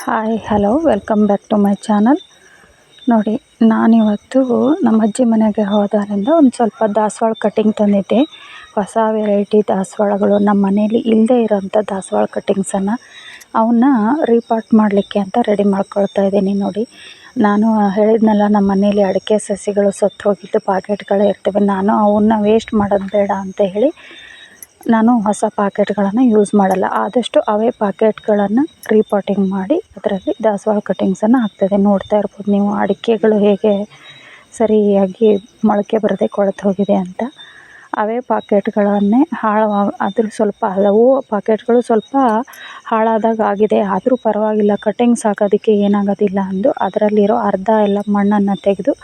Hi hello welcome back to my channel. ನೋಡಿ, ನಾನಿವತ್ತು ನಮ್ಮ ಅಜ್ಜಿ ಮನೆಗೆ ಹೋದಾರಿಂದ ಒಂದು ಸ್ವಲ್ಪ ದಾಸವಾಳ ಕಟ್ಟಿಂಗ್ ತಂದಿದ್ದೆ. ಹೊಸ ವೆರೈಟಿ ದಾಸವಾಳಗಳು ನಮ್ಮ ಮನೇಲಿ ಇಲ್ಲದೇ ಇರೋಂಥ ದಾಸವಾಳ ಕಟ್ಟಿಂಗ್ಸನ್ನು ಅವನ್ನ ರೀಪಾಟ್ ಮಾಡಲಿಕ್ಕೆ ಅಂತ ರೆಡಿ ಮಾಡ್ಕೊಳ್ತಾ ಇದ್ದೀನಿ. ನೋಡಿ, ನಾನು ಹೇಳಿದ್ನಲ್ಲ, ನಮ್ಮ ಮನೇಲಿ ಅಡಿಕೆ ಸಸಿಗಳು ಸತ್ತು ಹೋಗಿದ್ದು ಪಾಕೆಟ್ಗಳೇ ಇರ್ತವೆ. ನಾನು ಅವನ್ನ ವೇಸ್ಟ್ ಮಾಡೋದು ಬೇಡ ಅಂತ ಹೇಳಿ ನಾನು ಹೊಸ ಪಾಕೆಟ್ಗಳನ್ನು ಯೂಸ್ ಮಾಡಲ್ಲ. ಆದಷ್ಟು ಅವೇ ಪಾಕೆಟ್ಗಳನ್ನು ರೀಪಾಟಿಂಗ್ ಮಾಡಿ ಅದರಲ್ಲಿ ದಾಸವಾಳ ಕಟ್ಟಿಂಗ್ಸನ್ನು ಹಾಕ್ತಾಯಿದ್ದೀನಿ. ನೋಡ್ತಾ ಇರ್ಬೋದು ನೀವು, ಅಡಿಕೆಗಳು ಹೇಗೆ ಸರಿಯಾಗಿ ಮೊಳಕೆ ಬರದೆ ಕೊಳೆತು ಹೋಗಿದೆ ಅಂತ. ಅವೇ ಪಾಕೆಟ್ಗಳನ್ನೇ ಅದ್ರ ಸ್ವಲ್ಪ ಹಲವು ಪಾಕೆಟ್ಗಳು ಸ್ವಲ್ಪ ಹಾಳಾದಾಗ ಆಗಿದೆ, ಆದರೂ ಪರವಾಗಿಲ್ಲ, ಕಟ್ಟಿಂಗ್ಸ್ ಹಾಕೋದಕ್ಕೆ ಏನಾಗೋದಿಲ್ಲ ಅಂದು ಅದರಲ್ಲಿರೋ ಅರ್ಧ ಎಲ್ಲ ಮಣ್ಣನ್ನು ತೆಗೆದು,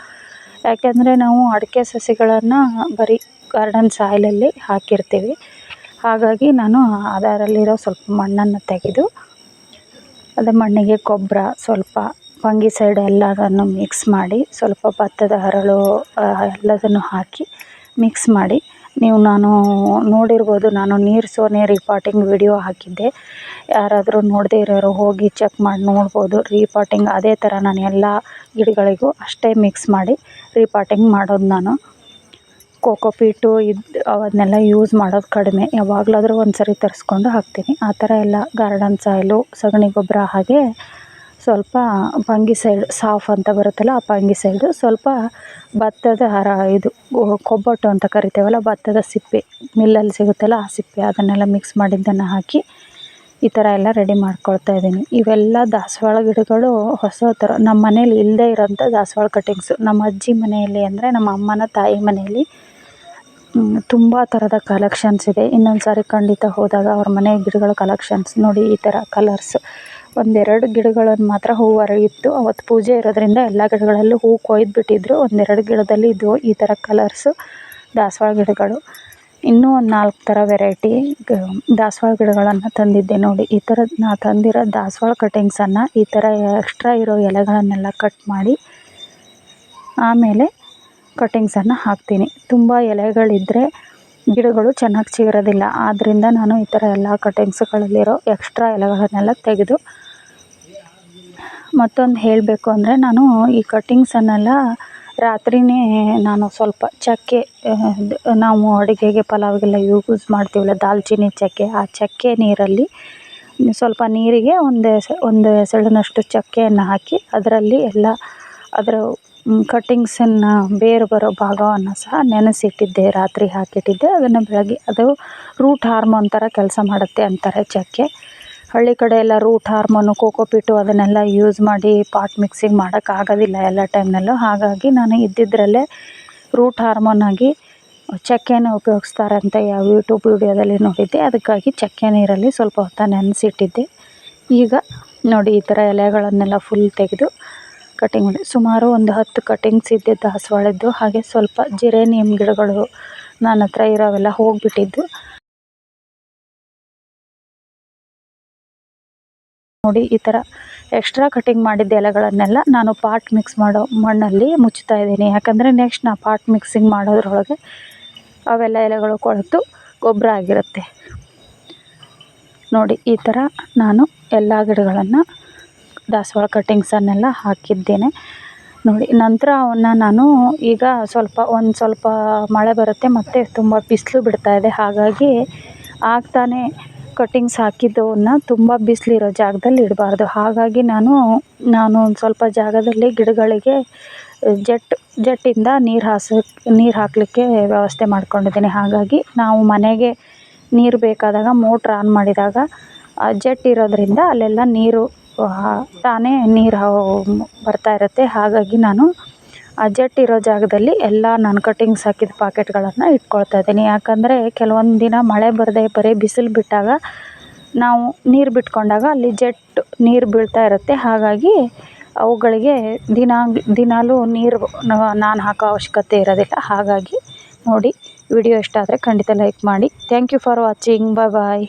ಯಾಕೆಂದರೆ ನಾವು ಅಡಿಕೆ ಸಸಿಗಳನ್ನು ಬರೀ ಗಾರ್ಡನ್ ಸಾಯಿಲಲ್ಲಿ ಹಾಕಿರ್ತೀವಿ. ಹಾಗಾಗಿ ನಾನು ಅದರಲ್ಲಿರೋ ಸ್ವಲ್ಪ ಮಣ್ಣನ್ನು ತೆಗೆದು ಅದೇ ಮಣ್ಣಿಗೆ ಗೊಬ್ಬರ, ಸ್ವಲ್ಪ ಫಂಗಿಸೈಡ್ ಎಲ್ಲದನ್ನು ಮಿಕ್ಸ್ ಮಾಡಿ, ಸ್ವಲ್ಪ ಭತ್ತದ ಹರಳು ಎಲ್ಲದನ್ನು ಹಾಕಿ ಮಿಕ್ಸ್ ಮಾಡಿ, ನಾನು ನೋಡಿರ್ಬೋದು, ನಾನು ನೀರು ಸೋನೆ ರೀಪಾಟಿಂಗ್ ವಿಡಿಯೋ ಹಾಕಿದ್ದೆ. ಯಾರಾದರೂ ನೋಡದೇ ಇರೋರು ಹೋಗಿ ಚೆಕ್ ಮಾಡಿ ನೋಡ್ಬೋದು. ರೀಪಾಟಿಂಗ್ ಅದೇ ಥರ ನಾನು ಎಲ್ಲ ಗಿಡಗಳಿಗೂ ಅಷ್ಟೇ ಮಿಕ್ಸ್ ಮಾಡಿ ರೀಪಾಟಿಂಗ್ ಮಾಡೋದು. ನಾನು ಕೋಕೋಪೀಟು ಅವನ್ನೆಲ್ಲ ಯೂಸ್ ಮಾಡೋದು ಕಡಿಮೆ. ಯಾವಾಗಲಾದರೂ ಒಂದು ಸರಿ ತರಿಸ್ಕೊಂಡು ಹಾಕ್ತೀನಿ. ಆ ಥರ ಎಲ್ಲ ಗಾರ್ಡನ್ ಸಾಯಿಲು, ಸಗಣಿ ಗೊಬ್ಬರ, ಹಾಗೆ ಸ್ವಲ್ಪ ಫಂಗಿಸೈಡ್ ಸಾಫ್ ಅಂತ ಬರುತ್ತಲ್ಲ, ಆ ಫಂಗಿಸೈಡು, ಸ್ವಲ್ಪ ಭತ್ತದ ಕೊಬ್ಬಟ್ಟು ಅಂತ ಕರಿತೇವಲ್ಲ, ಭತ್ತದ ಸಿಪ್ಪೆ ಮಿಲ್ಲಲ್ಲಿ ಸಿಗುತ್ತಲ್ಲ, ಆ ಸಿಪ್ಪೆ, ಅದನ್ನೆಲ್ಲ ಮಿಕ್ಸ್ ಮಾಡಿದ್ದನ್ನು ಹಾಕಿ ಈ ಥರ ಎಲ್ಲ ರೆಡಿ ಮಾಡ್ಕೊಳ್ತಾ ಇದ್ದೀನಿ. ಇವೆಲ್ಲ ದಾಸವಾಳ ಗಿಡಗಳು ಹೊಸ ಥರ ನಮ್ಮ ಮನೇಲಿ ಇಲ್ಲದೇ ಇರೋಂಥ ದಾಸವಾಳ ಕಟ್ಟಿಂಗ್ಸು. ನಮ್ಮ ಅಜ್ಜಿ ಮನೆಯಲ್ಲಿ ಅಂದರೆ ನಮ್ಮ ಅಮ್ಮನ ತಾಯಿ ಮನೆಯಲ್ಲಿ ತುಂಬ ಥರದ ಕಲೆಕ್ಷನ್ಸ್ ಇದೆ. ಇನ್ನೊಂದು ಸಾರಿ ಖಂಡಿತ ಹೋದಾಗ ಅವ್ರ ಮನೆ ಗಿಡಗಳ ಕಲೆಕ್ಷನ್ಸ್ ನೋಡಿ. ಈ ಥರ ಕಲರ್ಸ್ ಒಂದೆರಡು ಗಿಡಗಳನ್ನು ಮಾತ್ರ ಹೂವು ಅರಳಿತ್ತು. ಅವತ್ತು ಪೂಜೆ ಇರೋದ್ರಿಂದ ಎಲ್ಲ ಗಿಡಗಳಲ್ಲೂ ಹೂವು ಕೊಯ್ದುಬಿಟ್ಟಿದ್ರು. ಒಂದೆರಡು ಗಿಡದಲ್ಲಿ ಇದ್ವು ಈ ಥರ ಕಲರ್ಸು ದಾಸವಾಳ ಗಿಡಗಳು. ಇನ್ನೂ ಒಂದು 4 ಥರ ವೆರೈಟಿ ದಾಸವಾಳ ಗಿಡಗಳನ್ನು ತಂದಿದ್ದೆ. ನೋಡಿ, ಈ ಥರ ನಾ ತಂದಿರೋ ದಾಸವಾಳ ಕಟ್ಟಿಂಗ್ಸನ್ನು ಈ ಥರ ಎಕ್ಸ್ಟ್ರಾ ಇರೋ ಎಲೆಗಳನ್ನೆಲ್ಲ ಕಟ್ ಮಾಡಿ ಆಮೇಲೆ ಕಟ್ಟಿಂಗ್ಸನ್ನು ಹಾಕ್ತೀನಿ. ತುಂಬ ಎಲೆಗಳಿದ್ದರೆ ಗಿಡಗಳು ಚೆನ್ನಾಗಿ ಚಿಗುರೋದಿಲ್ಲ. ಆದ್ದರಿಂದ ನಾನು ಈ ಥರ ಎಲ್ಲ ಕಟ್ಟಿಂಗ್ಸ್ಗಳಲ್ಲಿರೋ ಎಕ್ಸ್ಟ್ರಾ ಎಲೆಗಳನ್ನೆಲ್ಲ ತೆಗೆದು, ಮತ್ತೊಂದು ಹೇಳಬೇಕು ಅಂದರೆ, ನಾನು ಈ ಕಟ್ಟಿಂಗ್ಸನ್ನೆಲ್ಲ ರಾತ್ರಿಯೇ ನಾನು ಸ್ವಲ್ಪ ಚಕ್ಕೆ, ನಾವು ಅಡುಗೆಗೆ ಪಲಾವ್ಗೆಲ್ಲ ಯೂಸ್ ಮಾಡ್ತೀವಲ್ಲ ದಾಲ್ಚಿನ್ನಿ ಚಕ್ಕೆ, ಆ ಚಕ್ಕೆ ನೀರಲ್ಲಿ ಸ್ವಲ್ಪ ನೀರಿಗೆ ಒಂದು ಎಸಳಿನಷ್ಟು ಚಕ್ಕೆಯನ್ನು ಹಾಕಿ ಅದರಲ್ಲಿ ಎಲ್ಲ ಅದರ ಕಟ್ಟಿಂಗ್ಸನ್ನು ಬೇರು ಬರೋ ಭಾಗವನ್ನು ಸಹ ನೆನೆಸಿಟ್ಟಿದ್ದೆ. ರಾತ್ರಿ ಹಾಕಿಟ್ಟಿದ್ದೆ. ಅದನ್ನು ಬೆಳಗ್ಗೆ, ಅದು ರೂಟ್ ಹಾರ್ಮೋನ್ ಥರ ಕೆಲಸ ಮಾಡುತ್ತೆ ಅಂತಾರೆ ಚಕ್ಕೆ. ಹಳ್ಳಿ ಕಡೆ ಎಲ್ಲ ರೂಟ್ ಹಾರ್ಮೋನು, ಕೋಕೋಪೀಟು ಅದನ್ನೆಲ್ಲ ಯೂಸ್ ಮಾಡಿ ಪಾಟ್ ಮಿಕ್ಸಿಂಗ್ ಮಾಡೋಕ್ಕಾಗೋದಿಲ್ಲ ಎಲ್ಲ ಟೈಮ್ನಲ್ಲೂ. ಹಾಗಾಗಿ ನಾನು ಇದ್ದಿದ್ದರಲ್ಲೇ ರೂಟ್ ಹಾರ್ಮೋನ್ ಆಗಿ ಚಕ್ಕೆನ ಉಪಯೋಗಿಸ್ತಾರೆ ಅಂತ ಯಾವ ಯೂಟ್ಯೂಬ್ ವಿಡಿಯೋದಲ್ಲಿ ನೋಡಿದ್ದೆ. ಅದಕ್ಕಾಗಿ ಚಕ್ಕೆ ನೀರಲ್ಲಿ ಸ್ವಲ್ಪ ಹೊತ್ತು ನೆನೆಸಿಟ್ಟಿದ್ದೆ. ಈಗ ನೋಡಿ, ಈ ಥರ ಎಲೆಗಳನ್ನೆಲ್ಲ ಫುಲ್ ತೆಗೆದು ಕಟ್ಟಿಂಗ್ ಮಾಡಿ, ಸುಮಾರು ಒಂದು 10 ಕಟ್ಟಿಂಗ್ಸ್ ಇದ್ದಿದ್ದು ದಾಸವಾಳದ್ದು. ಹಾಗೆ ಸ್ವಲ್ಪ ಜಿರೇನಿಯಮ್ ಗಿಡಗಳು ನನ್ನ ಹತ್ರ ಇರೋವೆಲ್ಲ ಹೋಗಿಬಿಟ್ಟಿದ್ದು. ನೋಡಿ, ಈ ಥರ ಎಕ್ಸ್ಟ್ರಾ ಕಟ್ಟಿಂಗ್ ಮಾಡಿದ್ದ ಎಲೆಗಳನ್ನೆಲ್ಲ ನಾನು ಪಾಟ್ ಮಿಕ್ಸ್ ಮಾಡೋ ಮಣ್ಣಲ್ಲಿ ಮುಚ್ತಾ ಇದ್ದೀನಿ. ಯಾಕಂದರೆ ನೆಕ್ಸ್ಟ್ ನಾ ಪಾಟ್ ಮಿಕ್ಸಿಂಗ್ ಮಾಡೋದ್ರೊಳಗೆ ಅವೆಲ್ಲ ಎಲೆಗಳು ಕೊಳೆತು ಗೊಬ್ಬರ ಆಗಿರುತ್ತೆ. ನೋಡಿ, ಈ ಥರ ನಾನು ಎಲ್ಲ ಗಿಡಗಳನ್ನು ದಾಸವಾಳ ಕಟ್ಟಿಂಗ್ಸನ್ನೆಲ್ಲ ಹಾಕಿದ್ದೇನೆ. ನೋಡಿ, ನಂತರ ಅವನ್ನ ನಾನು ಈಗ ಒಂದು ಸ್ವಲ್ಪ ಮಳೆ ಬರುತ್ತೆ ಮತ್ತು ತುಂಬ ಬಿಸಿಲು ಬಿಡ್ತಾಯಿದೆ. ಹಾಗಾಗಿ ಆಗ್ತಾನೆ ಕಟ್ಟಿಂಗ್ಸ್ ಹಾಕಿದ್ದವನ್ನ ತುಂಬ ಬಿಸಿಲಿರೋ ಜಾಗದಲ್ಲಿ ಇಡಬಾರ್ದು. ಹಾಗಾಗಿ ನಾನು ಒಂದು ಸ್ವಲ್ಪ ಜಾಗದಲ್ಲಿ ಗಿಡಗಳಿಗೆ ಜೆಟ್ಟಿಂದ ನೀರು ಹಾಕಲಿಕ್ಕೆ ವ್ಯವಸ್ಥೆ ಮಾಡ್ಕೊಂಡಿದ್ದೀನಿ. ಹಾಗಾಗಿ ನಾವು ಮನೆಗೆ ನೀರು ಬೇಕಾದಾಗ ಮೋಟ್ರ್ ಆನ್ ಮಾಡಿದಾಗ ಜೆಟ್ ಇರೋದ್ರಿಂದ ಅಲ್ಲೆಲ್ಲ ನೀರು ತಾನೇ ನೀರು ಬರ್ತಾ ಇರುತ್ತೆ. ಹಾಗಾಗಿ ನಾನು ಆ ಜೆಟ್ ಇರೋ ಜಾಗದಲ್ಲಿ ಎಲ್ಲ ನಾನು ಕಟ್ಟಿಂಗ್ಸ್ ಹಾಕಿದ ಪಾಕೆಟ್ಗಳನ್ನು ಇಟ್ಕೊಳ್ತಾ ಇದ್ದೀನಿ. ಯಾಕಂದರೆ ಕೆಲವೊಂದು ದಿನ ಮಳೆ ಬರದೆ ಬರೀ ಬಿಸಿಲು ಬಿಟ್ಟಾಗ ನಾವು ನೀರು ಬಿಟ್ಕೊಂಡಾಗ ಅಲ್ಲಿ ಜೆಟ್ ನೀರು ಬೀಳ್ತಾ ಇರುತ್ತೆ. ಹಾಗಾಗಿ ಅವುಗಳಿಗೆ ದಿನಾಲೂ ನೀರು ನಾನು ಹಾಕೋ ಅವಶ್ಯಕತೆ ಇರೋದಿಲ್ಲ. ಹಾಗಾಗಿ ನೋಡಿ, ವಿಡಿಯೋ ಇಷ್ಟ ಆದರೆ ಖಂಡಿತ ಲೈಕ್ ಮಾಡಿ. Thank you for watching. Bye.